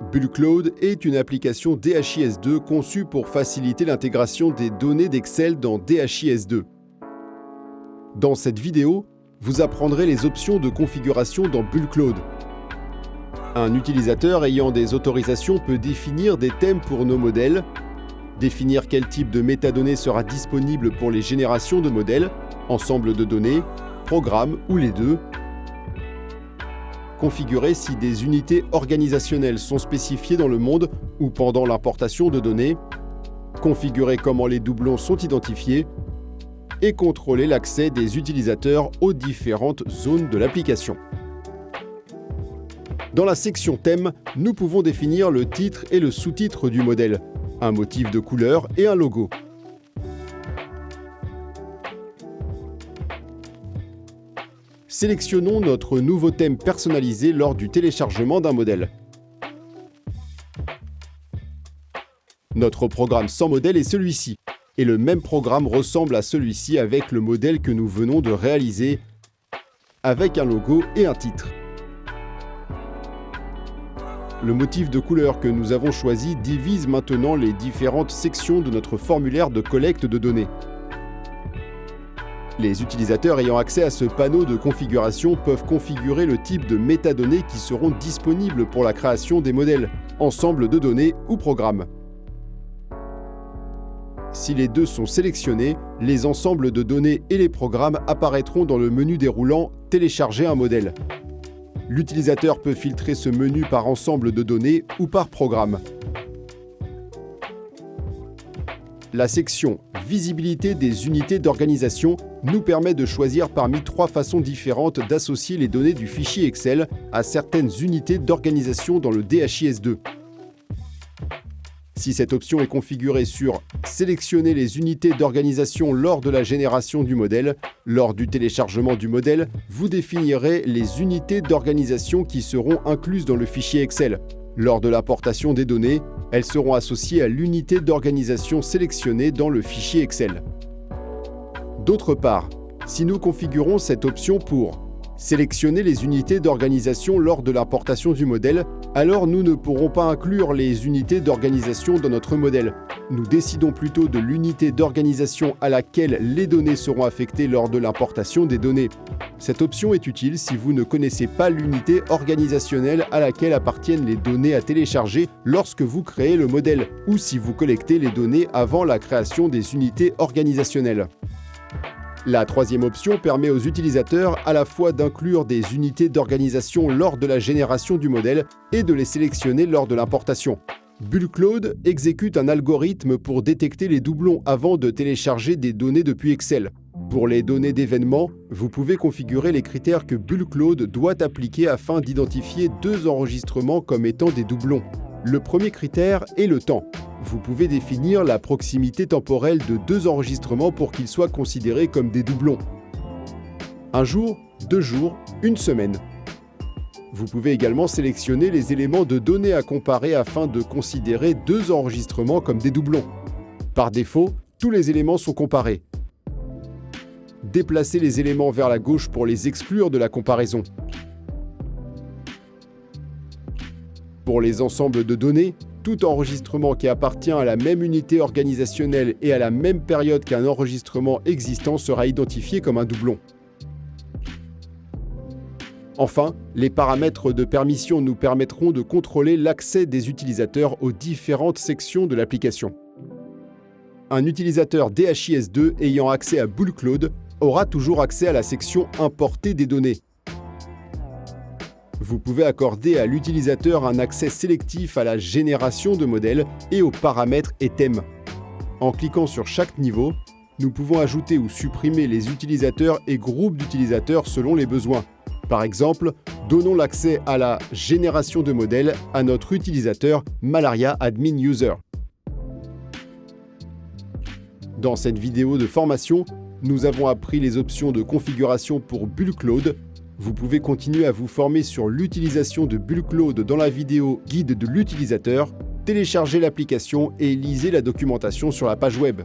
BullCloud est une application DHIS2 conçue pour faciliter l'intégration des données d'Excel dans DHIS2. Dans cette vidéo, vous apprendrez les options de configuration dans BullCloud. Un utilisateur ayant des autorisations peut définir des thèmes pour nos modèles, définir quel type de métadonnées sera disponible pour les générations de modèles, ensemble de données, programmes ou les deux, configurer si des unités organisationnelles sont spécifiées dans le monde ou pendant l'importation de données, configurer comment les doublons sont identifiés et contrôler l'accès des utilisateurs aux différentes zones de l'application. Dans la section Thèmes, nous pouvons définir le titre et le sous-titre du modèle, un motif de couleur et un logo. Sélectionnons notre nouveau thème personnalisé lors du téléchargement d'un modèle. Notre programme sans modèle est celui-ci, et le même programme ressemble à celui-ci avec le modèle que nous venons de réaliser, avec un logo et un titre. Le motif de couleur que nous avons choisi divise maintenant les différentes sections de notre formulaire de collecte de données. Les utilisateurs ayant accès à ce panneau de configuration peuvent configurer le type de métadonnées qui seront disponibles pour la création des modèles, ensemble de données ou programmes. Si les deux sont sélectionnés, les ensembles de données et les programmes apparaîtront dans le menu déroulant « Télécharger un modèle ». L'utilisateur peut filtrer ce menu par ensemble de données ou par programme. La section « Visibilité des unités d'organisation » nous permet de choisir parmi 3 façons différentes d'associer les données du fichier Excel à certaines unités d'organisation dans le DHIS2. Si cette option est configurée sur « Sélectionner les unités d'organisation lors de la génération du modèle », lors du téléchargement du modèle, vous définirez les unités d'organisation qui seront incluses dans le fichier Excel. Lors de l'importation des données, elles seront associées à l'unité d'organisation sélectionnée dans le fichier Excel. D'autre part, si nous configurons cette option pour sélectionner les unités d'organisation lors de l'importation du modèle, alors nous ne pourrons pas inclure les unités d'organisation dans notre modèle. Nous décidons plutôt de l'unité d'organisation à laquelle les données seront affectées lors de l'importation des données. Cette option est utile si vous ne connaissez pas l'unité organisationnelle à laquelle appartiennent les données à télécharger lorsque vous créez le modèle, ou si vous collectez les données avant la création des unités organisationnelles. La troisième option permet aux utilisateurs à la fois d'inclure des unités d'organisation lors de la génération du modèle et de les sélectionner lors de l'importation. BullCloud exécute un algorithme pour détecter les doublons avant de télécharger des données depuis Excel. Pour les données d'événements, vous pouvez configurer les critères que BullCloud doit appliquer afin d'identifier 2 enregistrements comme étant des doublons. Le premier critère est le temps. Vous pouvez définir la proximité temporelle de 2 enregistrements pour qu'ils soient considérés comme des doublons. 1 jour, 2 jours, 1 semaine. Vous pouvez également sélectionner les éléments de données à comparer afin de considérer 2 enregistrements comme des doublons. Par défaut, tous les éléments sont comparés. Déplacez les éléments vers la gauche pour les exclure de la comparaison. Pour les ensembles de données, tout enregistrement qui appartient à la même unité organisationnelle et à la même période qu'un enregistrement existant sera identifié comme un doublon. Enfin, les paramètres de permission nous permettront de contrôler l'accès des utilisateurs aux différentes sections de l'application. Un utilisateur DHIS2 ayant accès à BullCloud aura toujours accès à la section « Importer des données ». Vous pouvez accorder à l'utilisateur un accès sélectif à la génération de modèles et aux paramètres et thèmes. En cliquant sur chaque niveau, nous pouvons ajouter ou supprimer les utilisateurs et groupes d'utilisateurs selon les besoins. Par exemple, donnons l'accès à la génération de modèles à notre utilisateur Malaria Admin User. Dans cette vidéo de formation, nous avons appris les options de configuration pour BullCloud. Vous pouvez continuer à vous former sur l'utilisation de BullCloud dans la vidéo Guide de l'utilisateur, téléchargez l'application et lisez la documentation sur la page web.